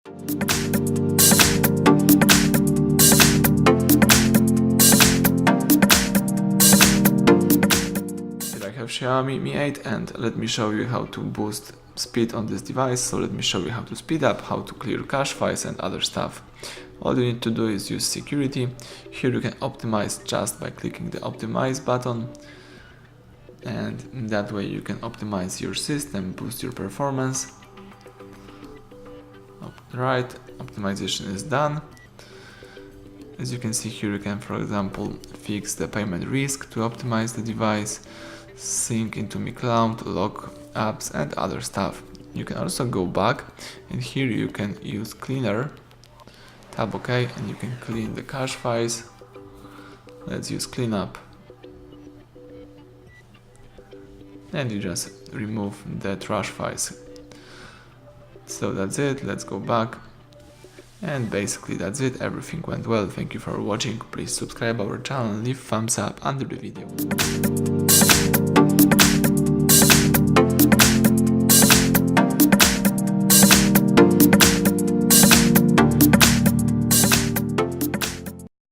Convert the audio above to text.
Here I have Xiaomi Mi 8 and let me show you how to boost speed on this device. So let me show you how to speed up, how to clear cache files and other stuff. All you need to do is use security. Here you can optimize just by clicking the optimize button, and in that way you can optimize your system, boost your performance. Right, optimization is done. As you can see here, you can, for example, fix the payment risk to optimize the device, sync into Mi Cloud, lock apps and other stuff. You can also go back, and here you can use cleaner, tap OK, and you can clean the cache files. Let's use cleanup, and you just remove the trash files. So that's it, let's go back, and basically that's it, everything went well. Thank you for watching, please subscribe our channel and leave thumbs up under the video.